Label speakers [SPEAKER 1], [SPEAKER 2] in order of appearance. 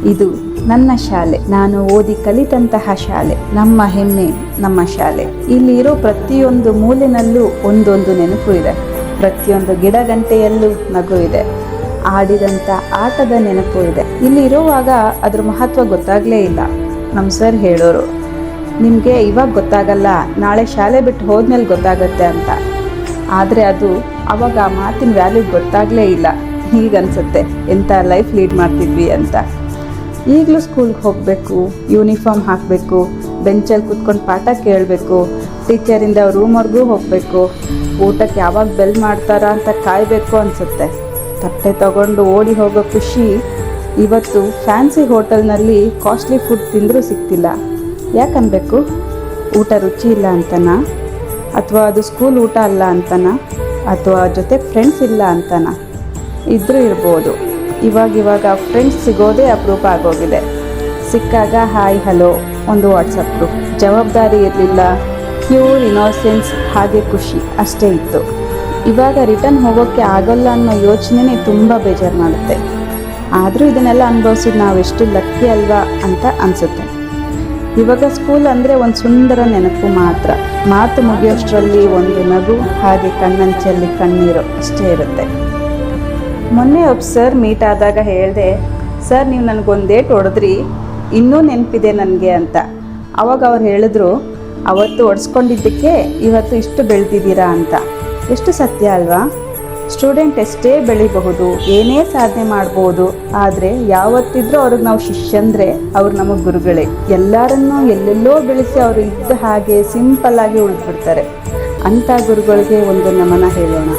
[SPEAKER 1] ಇದು ನನ್ನ ಶಾಲೆ, ನಾನು ಓದಿ ಕಲಿತಂತಹ ಶಾಲೆ, ನಮ್ಮ ಹೆಮ್ಮೆ, ನಮ್ಮ ಶಾಲೆ. ಇಲ್ಲಿ ಇರೋ ಪ್ರತಿಯೊಂದು ಮೂಲೆನಲ್ಲೂ ಒಂದೊಂದು ನೆನಪು ಇದೆ, ಪ್ರತಿಯೊಂದು ಗಿಡಗಂಟೆಯಲ್ಲೂ ನಗು ಇದೆ, ಆಡಿದಂಥ ಆಟದ ನೆನಪು ಇದೆ. ಇಲ್ಲಿ ಇರುವಾಗ ಅದ್ರ ಮಹತ್ವ ಗೊತ್ತಾಗಲೇ ಇಲ್ಲ. ನಮ್ಮ ಸರ್ ಹೇಳೋರು, ನಿಮಗೆ ಇವಾಗ ಗೊತ್ತಾಗಲ್ಲ, ನಾಳೆ ಶಾಲೆ ಬಿಟ್ಟು ಹೋದ್ಮೇಲೆ ಗೊತ್ತಾಗತ್ತೆ ಅಂತ. ಆದರೆ ಅದು ಅವಾಗ ಆ ಮಾತಿನ ವ್ಯಾಲ್ಯೂ ಗೊತ್ತಾಗಲೇ ಇಲ್ಲ. ಹೀಗನ್ಸುತ್ತೆ, ಎಂಥ ಲೈಫ್ ಲೀಡ್ ಮಾಡ್ತಿದ್ವಿ ಅಂತ. ಈಗಲೂ ಸ್ಕೂಲ್ಗೆ ಹೋಗಬೇಕು, ಯೂನಿಫಾರ್ಮ್ ಹಾಕಬೇಕು, ಬೆಂಚಲ್ಲಿ ಕೂತ್ಕೊಂಡು ಪಾಠ ಕೇಳಬೇಕು, ಟೀಚರಿಂದ ರೂಮ್ವರೆಗೂ ಹೋಗಬೇಕು, ಊಟಕ್ಕೆ ಯಾವಾಗ ಬೆಲ್ ಮಾಡ್ತಾರಾ ಅಂತ ಕಾಯಬೇಕು ಅನಿಸುತ್ತೆ. ತಟ್ಟೆ ತಗೊಂಡು ಓಡಿ ಹೋಗೋ ಖುಷಿ ಇವತ್ತು ಫ್ಯಾನ್ಸಿ ಹೋಟೆಲ್ನಲ್ಲಿ ಕಾಸ್ಟ್ಲಿ ಫುಡ್ ತಿಂದರೂ ಸಿಗ್ತಿಲ್ಲ. ಯಾಕನ್ಬೇಕು? ಊಟ ರುಚಿ ಇಲ್ಲ ಅಂತನಾ? ಅಥವಾ ಅದು ಸ್ಕೂಲ್ ಊಟ ಅಲ್ಲ ಅಂತನಾ? ಅಥವಾ ಜೊತೆ ಫ್ರೆಂಡ್ಸ್ ಇಲ್ಲ ಅಂತನಾ? ಇದ್ರೂ ಇರ್ಬೋದು. ಇವಾಗ ಫ್ರೆಂಡ್ಸ್ ಸಿಗೋದೇ ಅಪರೂಪ ಆಗೋಗಿದೆ. ಸಿಕ್ಕಾಗ ಹಾಯ್ ಹಲೋ, ಒಂದು ವಾಟ್ಸಪ್ ಗ್ರೂಪ್. ಜವಾಬ್ದಾರಿ ಇರಲಿಲ್ಲ, ಪ್ಯೂರ್ ಇನೋಸೆನ್ಸ್, ಹಾಗೆ ಖುಷಿ ಅಷ್ಟೇ ಇತ್ತು. ಇವಾಗ ರಿಟರ್ನ್ ಹೋಗೋಕ್ಕೆ ಆಗೋಲ್ಲ ಅನ್ನೋ ಯೋಚನೆನೇ ತುಂಬ ಬೇಜಾರು ಮಾಡುತ್ತೆ. ಆದರೂ ಇದನ್ನೆಲ್ಲ ಅನುಭವಿಸಿದ್ದು ನಾವೆಷ್ಟು ಲಕ್ಕಿ ಅಲ್ವಾ ಅಂತ ಅನಿಸುತ್ತೆ. ಇವಾಗ ಸ್ಕೂಲ್ ಅಂದರೆ ಒಂದು ಸುಂದರ ನೆನಪು ಮಾತ್ರ. ಮಾತು ಮುಗಿಯೋಷ್ಟರಲ್ಲಿ ಒಂದು ನಗು, ಹಾಗೆ ಕಣ್ಣಂಚಲ್ಲಿ ಕಣ್ಣೀರು ಅಷ್ಟೇ ಇರುತ್ತೆ. ಮೊನ್ನೆ ಒಬ್ಬ ಸರ್ ಮೀಟ್ ಆದಾಗ ಹೇಳಿದೆ, ಸರ್ ನೀವು ನನಗೊಂದು ಡೇಟ್ ಹೊಡೆದ್ರಿ, ಇನ್ನೂ ನೆನಪಿದೆ ನನಗೆ ಅಂತ. ಅವಾಗ ಅವ್ರು ಹೇಳಿದ್ರು, ಅವತ್ತು ಹೊಡೆಸ್ಕೊಂಡಿದ್ದಕ್ಕೆ ಇವತ್ತು ಇಷ್ಟು ಬೆಳೆದಿದ್ದೀರಾ ಅಂತ. ಎಷ್ಟು ಸತ್ಯ ಅಲ್ವಾ? ಸ್ಟೂಡೆಂಟ್ ಎಷ್ಟೇ ಬೆಳಿಬಹುದು, ಏನೇ ಸಾಧನೆ ಮಾಡ್ಬೋದು, ಆದರೆ ಯಾವತ್ತಿದ್ರೂ ಅವ್ರಿಗೆ ನಾವು ಶಿಷ್ಯಂದರೆ ಅವ್ರು ನಮಗೆ ಗುರುಗಳೇ. ಎಲ್ಲರನ್ನೂ ಎಲ್ಲೆಲ್ಲೋ ಬೆಳೆಸಿ ಅವರು ಇದ್ದ ಹಾಗೆ ಸಿಂಪಲ್ಲಾಗಿ ಉಳಿದ್ಬಿಡ್ತಾರೆ. ಅಂಥ ಗುರುಗಳಿಗೆ ಒಂದು ನಮನ ಹೇಳೋಣ.